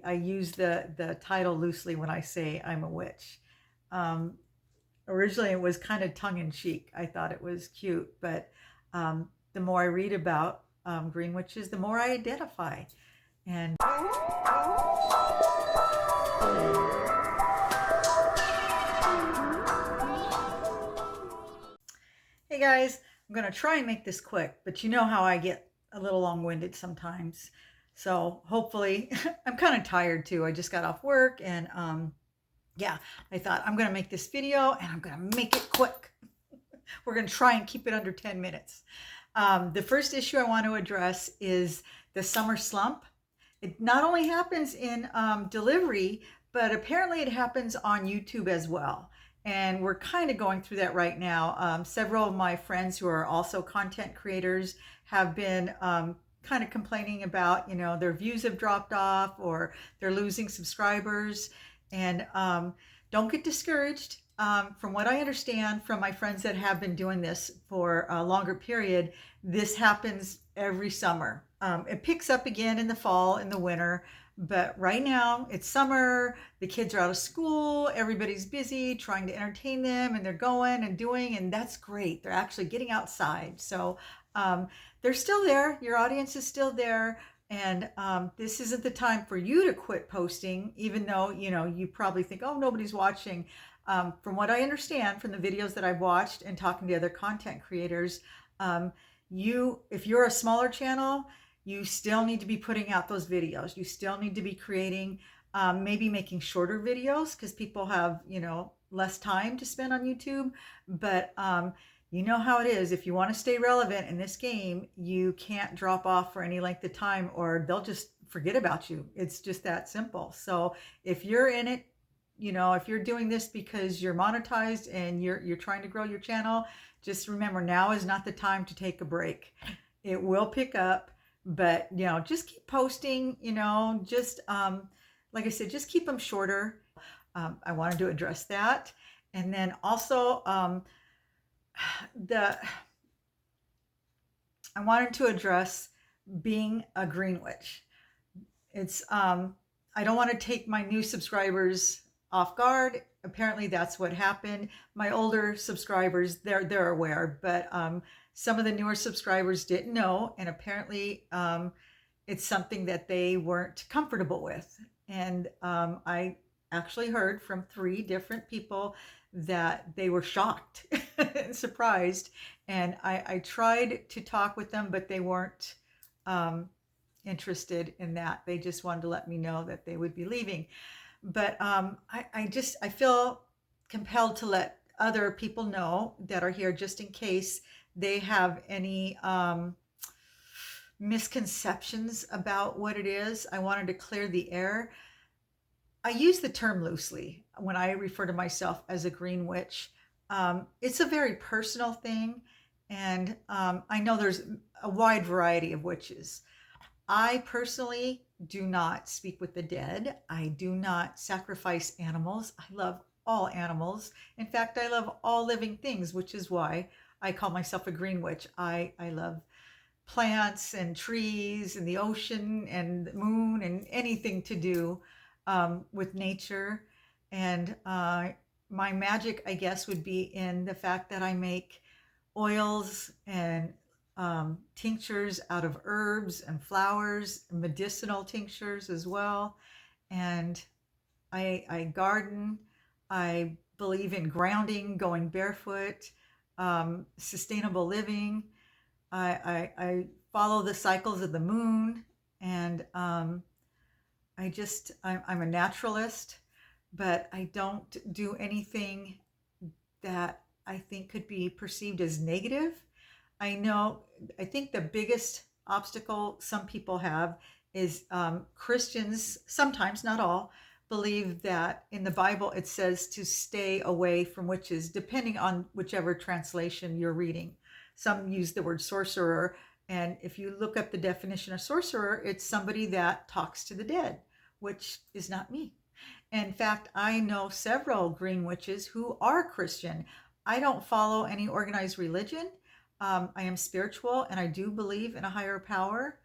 I use the title loosely when I say I'm a witch. Um, Originally, it was kind of tongue in cheek. I thought it was cute, but the more I read about green witches, the more I identify. And hey guys, I'm gonna try and make this quick, but you know how I get a little long-winded sometimes. So hopefully, I'm kind of tired too. I just got off work and yeah, I thought I'm gonna make this video and I'm gonna make it quick. We're gonna try and keep it under 10 minutes. The first issue I want to address is the summer slump. It not only happens in delivery, but apparently it happens on YouTube as well. And we're kind of going through that right now. Several of my friends who are also content creators have been kind of complaining about, their views have dropped off or they're losing subscribers. And don't get discouraged. From what I understand from my friends that have been doing this for a longer period, this happens every summer. It picks up again in the fall, in the winter, but right now it's summer, the kids are out of school, everybody's busy trying to entertain them, and they're going and doing, and that's great. They're actually getting outside. So they're still there. Your audience is still there. And this isn't the time for you to quit posting, even though, you probably think, oh, nobody's watching. From what I understand from the videos that I've watched and talking to other content creators, if you're a smaller channel, you still need to be putting out those videos. You still need to be creating, maybe making shorter videos because people have, less time to spend on YouTube. But you know how it is. If you want to stay relevant in this game, you can't drop off for any length of time or they'll just forget about you. It's just that simple. So if you're in it, if you're doing this because you're monetized and you're trying to grow your channel, just remember now is not the time to take a break. It will pick up, but just keep posting, just like I said, just keep them shorter. I wanted to address that. And then also I wanted to address being a green witch. It's I don't want to take my new subscribers off guard. Apparently that's what happened. My older subscribers, they're aware, but some of the newer subscribers didn't know, and apparently it's something that they weren't comfortable with. And I actually heard from 3 different people that they were shocked and surprised. And I tried to talk with them, but they weren't interested in that. They just wanted to let me know that they would be leaving. But I feel compelled to let other people know that are here just in case they have any misconceptions about what it is. I wanted to clear the air. I use the term loosely when I refer to myself as a green witch. It's a very personal thing, and I know there's a wide variety of witches. I personally do not speak with the dead. I do not sacrifice animals. I love all animals. In fact, I love all living things, which is why I call myself a green witch. I love plants and trees and the ocean and the moon and anything to do with nature. And my magic, I guess, would be in the fact that I make oils and tinctures out of herbs and flowers, medicinal tinctures as well. And I garden. I believe in grounding, going barefoot, sustainable living. I follow the cycles of the moon, and I'm a naturalist, but I don't do anything that I think could be perceived as negative. I think the biggest obstacle some people have is Christians, sometimes, not all, believe that in the Bible it says to stay away from witches, depending on whichever translation you're reading. Some use the word sorcerer, and if you look up the definition of sorcerer, it's somebody that talks to the dead, which is not me. In fact, I know several green witches who are Christian. I don't follow any organized religion. I am spiritual, and I do believe in a higher power.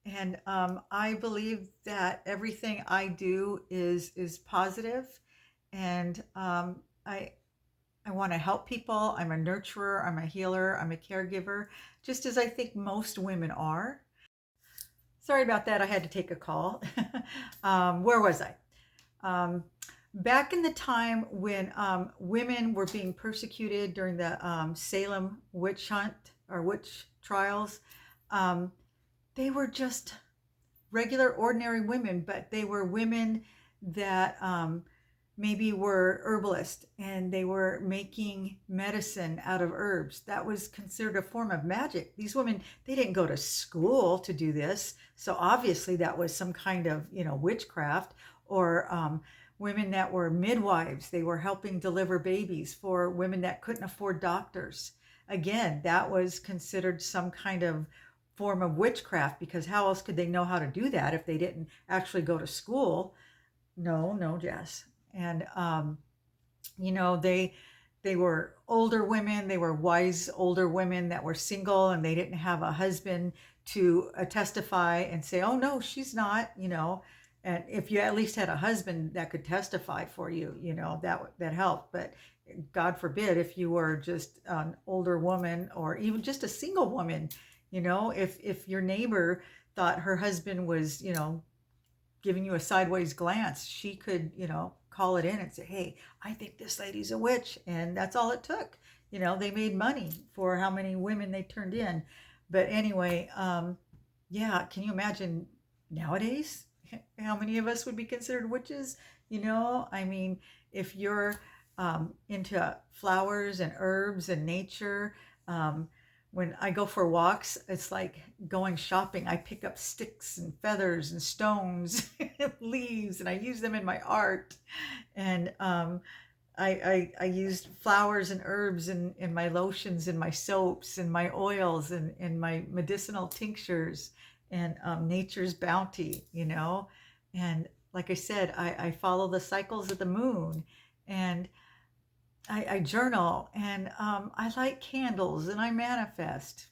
And I believe that everything I do is positive, and I want to help people. I'm a nurturer. I'm a healer. I'm a caregiver, just as I think most women are. Sorry about that. I had to take a call. Where was I? Um, Back in the time when women were being persecuted during the Salem witch hunt or witch trials, um, they were just regular, ordinary women, but they were women that maybe were herbalists and they were making medicine out of herbs. That was considered a form of magic. These women, they didn't go to school to do this. So obviously that was some kind of, witchcraft. Or women that were midwives, they were helping deliver babies for women that couldn't afford doctors. Again, that was considered some kind of form of witchcraft, because how else could they know how to do that if they didn't actually go to school? No, no, Jess. And they were older women. They were wise older women that were single, and they didn't have a husband to testify and say, "Oh no, she's not." And if you at least had a husband that could testify for you, that helped. But God forbid if you were just an older woman or even just a single woman, if your neighbor thought her husband was, giving you a sideways glance, she could, call it in and say, "Hey, I think this lady's a witch." And that's all it took. They made money for how many women they turned in. But anyway, yeah, can you imagine nowadays how many of us would be considered witches? I mean, if you're into flowers and herbs and nature, um, when I go for walks, it's like going shopping. I pick up sticks and feathers and stones and leaves, and I use them in my art. And I used flowers and herbs in my lotions and my soaps and my oils and my medicinal tinctures and nature's bounty, And like I said, I follow the cycles of the moon, and I journal, and I light candles and I manifest.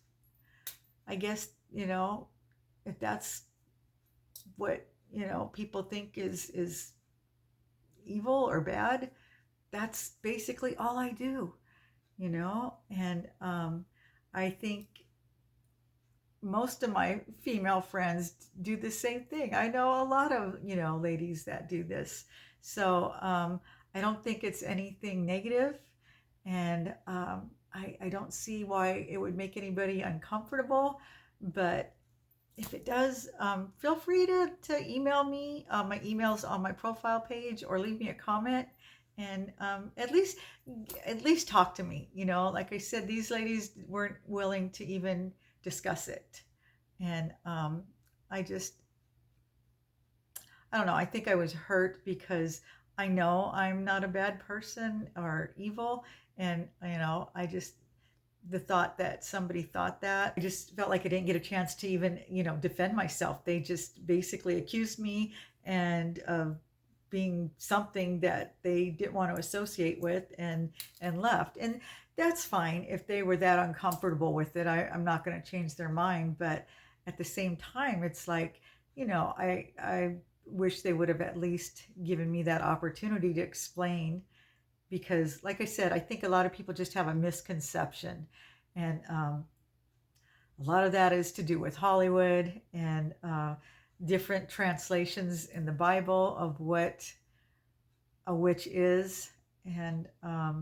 I guess, if that's what, people think is evil or bad, that's basically all I do, And I think most of my female friends do the same thing. I know a lot of, ladies that do this. So I don't think it's anything negative, and I don't see why it would make anybody uncomfortable. But if it does, feel free to email me. My email's on my profile page, or leave me a comment, and at least talk to me. Like I said, these ladies weren't willing to even discuss it, and I just I don't know. I think I was hurt because I know I'm not a bad person or evil, and I just the thought that somebody thought that, I just felt like I didn't get a chance to even, defend myself. They just basically accused me and of being something that they didn't want to associate with, and left. And that's fine if they were that uncomfortable with it. I'm not going to change their mind, but at the same time, it's like, I wish they would have at least given me that opportunity to explain, because like I said, I think a lot of people just have a misconception, and a lot of that is to do with Hollywood and different translations in the Bible of what a witch is. And I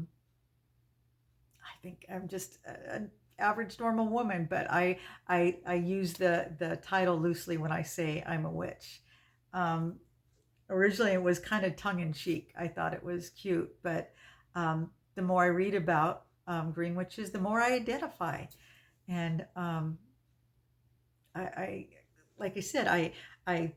think I'm just an average normal woman, but I use the title loosely when I say I'm a witch. um, Originally it was kind of tongue in cheek. I thought it was cute, but the more I read about green witches, the more I identify. And I like I said, I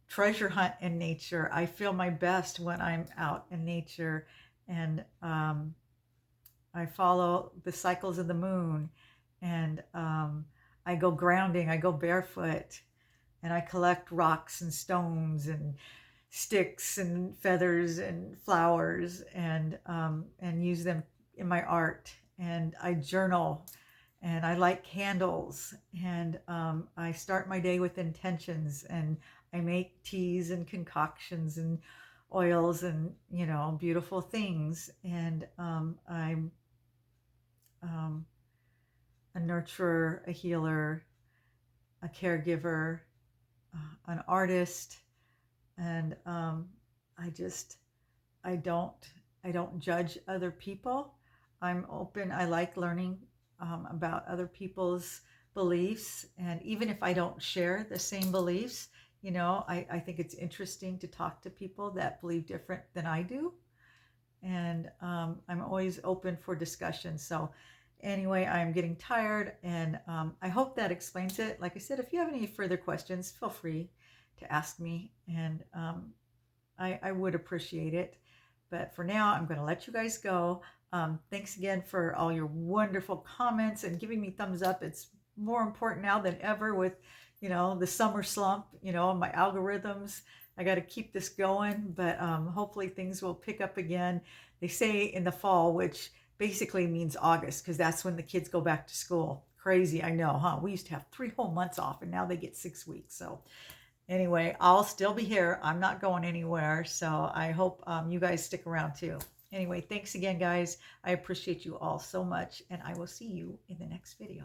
treasure hunt in nature. I feel my best when I'm out in nature, and I follow the cycles of the moon, and I go grounding. I go barefoot, and I collect rocks and stones and sticks and feathers and flowers, and use them in my art. And I journal, and I like candles, and I start my day with intentions, and I make teas and concoctions and oils and beautiful things, and I'm um, a nurturer, a healer, a caregiver, an artist, and I just I don't I don't judge other people. I'm open. I like learning about other people's beliefs, and even if I don't share the same beliefs, I think it's interesting to talk to people that believe different than I do, and I'm always open for discussion. So, anyway, I'm getting tired, and I hope that explains it. Like I said, if you have any further questions, feel free to ask me, and I would appreciate it. But for now, I'm going to let you guys go. Thanks again for all your wonderful comments and giving me thumbs up. It's more important now than ever with, the summer slump, my algorithms. I got to keep this going, but hopefully things will pick up again. They say in the fall, which basically means August, because that's when the kids go back to school. Crazy, I know, huh? We used to have 3 whole months off, and now they get 6 weeks. So anyway, I'll still be here. I'm not going anywhere. So I hope you guys stick around too. Anyway, thanks again, guys. I appreciate you all so much, and I will see you in the next video.